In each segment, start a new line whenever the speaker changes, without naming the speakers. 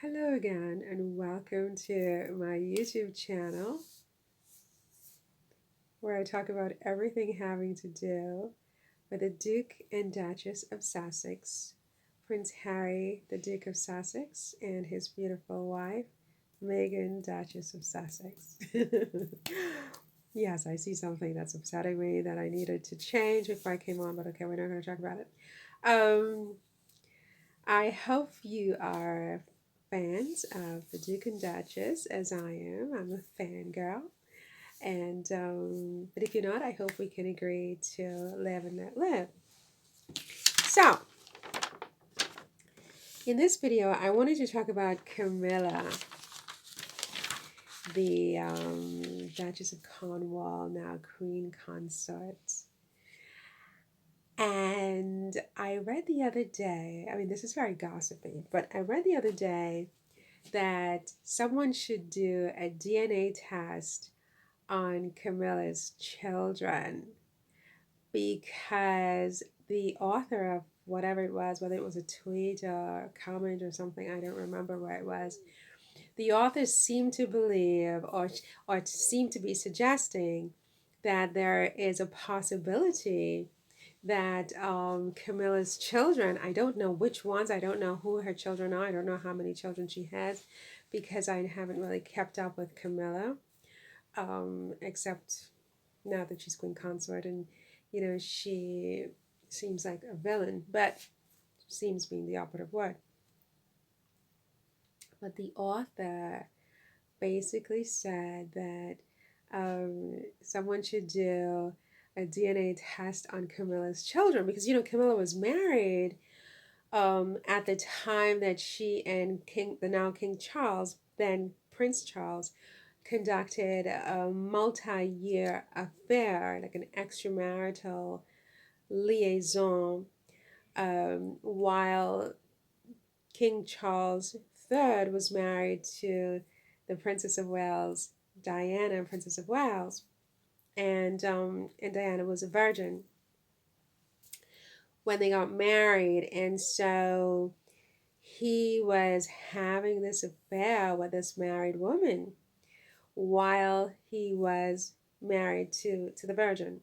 Hello again, and welcome to my YouTube channel where I talk about everything having to do with the Duke and Duchess of Sussex, Prince Harry, the Duke of Sussex, and his beautiful wife, Meghan, Duchess of Sussex. Yes, I see something that's upsetting me that I needed to change before I came on, but okay, we're not going to talk about it. Um, I hope you are fans of the Duke and Duchess, as I am. I'm a fangirl. And but if you're not, I hope we can agree to live and let live. So, in this video, I wanted to talk about Camilla, the Duchess of Cornwall, now Queen Consort. And I read the other day, I mean, this is very gossipy, but I read the other day that someone should do a DNA test on Camilla's children because the author of whatever it was, whether it was a tweet or a comment or something, I don't remember where it was. The author seemed to believe or seemed to be suggesting that there is a possibility that Camilla's children, I don't know which ones, I don't know who her children are, I don't know how many children she has because I haven't really kept up with Camilla, except now that she's queen consort and, she seems like a villain, but seems being the operative word. But the author basically said that someone should do a DNA test on Camilla's children because Camilla was married at the time that she and the now King Charles, then Prince Charles, conducted a multi-year affair, like an extramarital liaison, while King Charles III was married to the Princess of Wales, Diana, Princess of Wales, and Diana was a virgin when they got married, and so he was having this affair with this married woman while he was married to the virgin.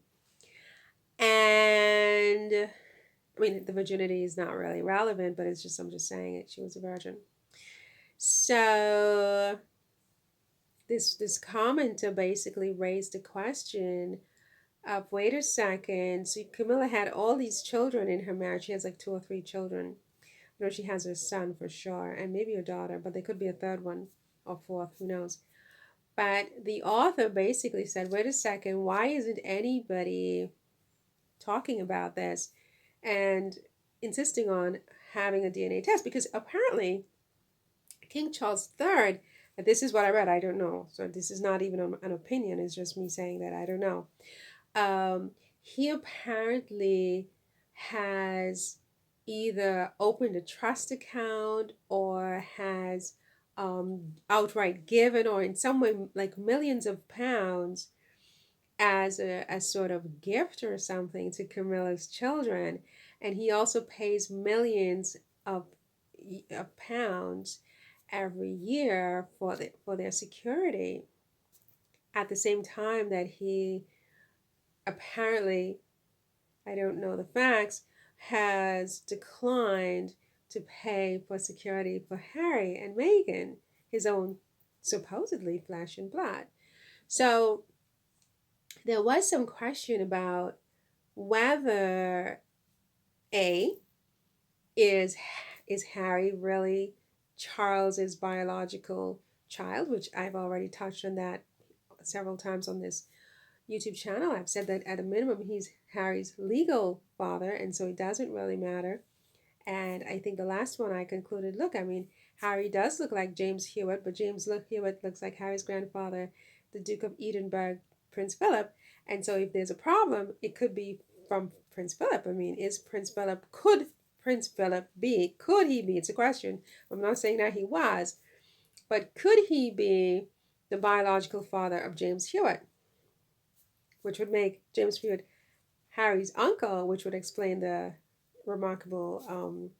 And I mean, the virginity is not really relevant, but I'm just saying it. She was a virgin. So this commenter basically raised the question of, wait a second, so Camilla had all these children in her marriage. She has like 2 or 3 children. I know she has a son for sure, and maybe a daughter, but there could be a third one or fourth, who knows. But the author basically said, wait a second, why isn't anybody talking about this and insisting on having a DNA test? Because apparently King Charles III, and this is what I read, I don't know, so this is not even an opinion, it's just me saying that I don't know. He apparently has either opened a trust account or has outright given, or in some way, like millions of pounds as a sort of gift or something to Camilla's children. And he also pays millions of pounds every year for their security. At the same time that he apparently, I don't know the facts, has declined to pay for security for Harry and Meghan, his own supposedly flesh and blood. So there was some question about whether A, is Harry really Charles's biological child, which I've already touched on that several times on this YouTube channel. I've said that at a minimum he's Harry's legal father, and so it doesn't really matter. And I think the last one I concluded, look, I mean, Harry does look like James Hewitt, but James Hewitt looks like Harry's grandfather, the Duke of Edinburgh, Prince Philip. And so if there's a problem, it could be from Prince Philip. I mean, could Prince Philip be, could he be, it's a question. I'm not saying that he was, but could he be the biological father of James Hewitt? Which would make James Hewitt Harry's uncle, which would explain the remarkable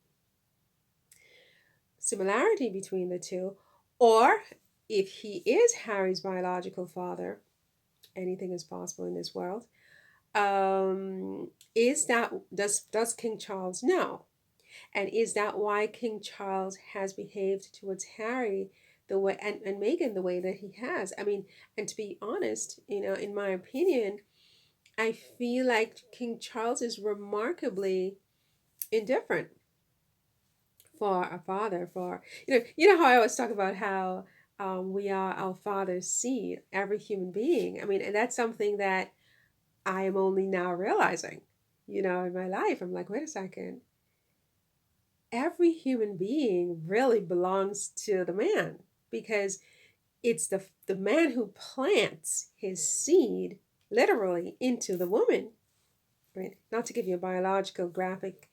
similarity between the two, or if he is Harry's biological father, anything is possible in this world. Is that does King Charles know? And is that why King Charles has behaved towards Harry the way and Meghan the way that he has? I mean, and to be honest, in my opinion, I feel like King Charles is remarkably indifferent for a father. For you know how I always talk about how we are our father's seed, every human being. I mean, and that's something that I am only now realizing. In my life, I'm like, wait a second, every human being really belongs to the man, because it's the man who plants his seed literally into the woman, right? Not to give you a biological graphic,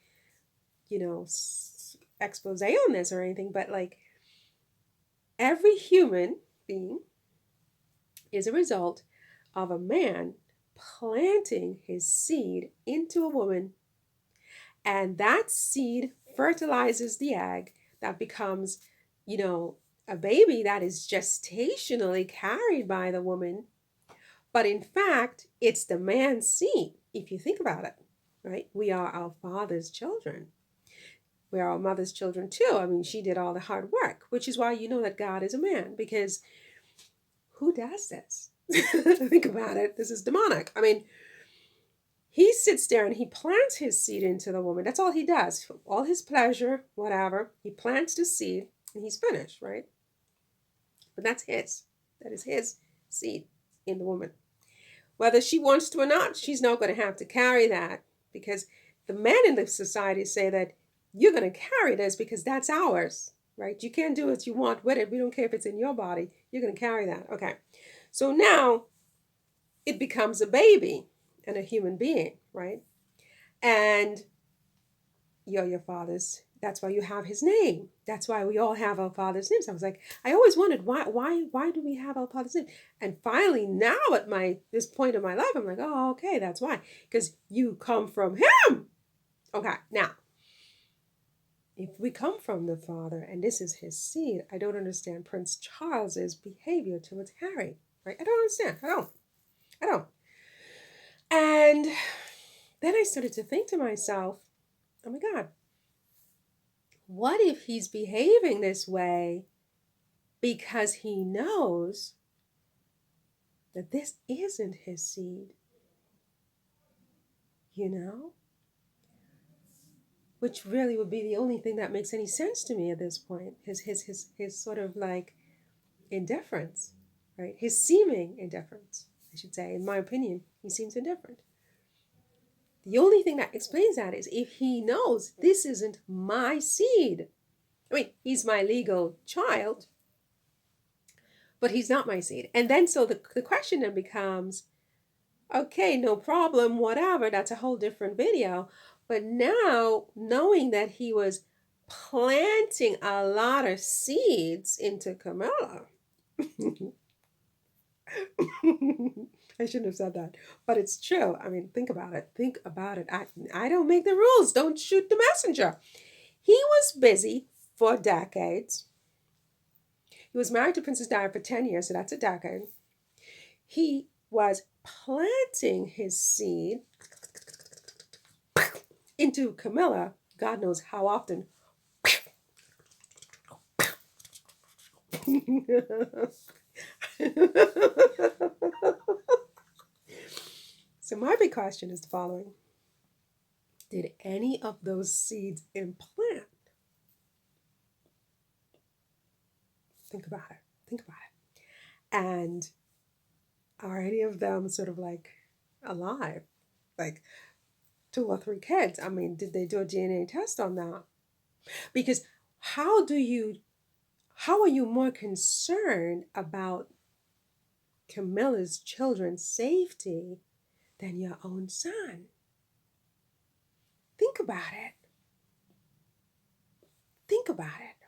expose on this or anything, but like every human being is a result of a man planting his seed into a woman, and that seed fertilizes the egg that becomes, a baby that is gestationally carried by the woman. But in fact, it's the man's seed, if you think about it, right? We are our father's children. We are our mother's children too. I mean, she did all the hard work, which is why you know that God is a man, because who does this? Think about it. This is demonic. I mean, he sits there and he plants his seed into the woman. That's all he does. All his pleasure, whatever. He plants the seed and he's finished, right? But that's his. That is his seed in the woman. Whether she wants to or not, she's not going to have to carry that, because the men in the society say that you're going to carry this because that's ours, right? You can't do what you want with it. We don't care if it's in your body. You're going to carry that. Okay. So now it becomes a baby and a human being, right? And you're your father's. That's why you have his name. That's why we all have our father's names. I was like, I always wondered why do we have our father's name? And finally, now at this point in my life, I'm like, oh, okay, that's why. Because you come from him. Okay, now, if we come from the father and this is his seed, I don't understand Prince Charles's behavior towards Harry. Right? I don't understand. I don't. And then I started to think to myself, oh my God, what if he's behaving this way because he knows that this isn't his seed? Which really would be the only thing that makes any sense to me at this point. His sort of like indifference, right? His seeming indifference, I should say. In my opinion, he seems indifferent. The only thing that explains that is if he knows this isn't my seed. I mean, he's my legal child, but he's not my seed. And then so the question then becomes, okay, no problem, whatever, that's a whole different video. But now, knowing that he was planting a lot of seeds into Camilla, I shouldn't have said that, but it's true. I mean, think about it. Think about it. I don't make the rules. Don't shoot the messenger. He was busy for decades. He was married to Princess Diana for 10 years, so that's a decade. He was planting his seed into Camilla, God knows how often. So my big question is the following. Did any of those seeds implant? Think about it. Think about it. And are any of them sort of like alive? Like 2 or 3 kids? I mean, did they do a DNA test on that? Because how are you more concerned about Camilla's children's safety than your own son? Think about it. Think about it.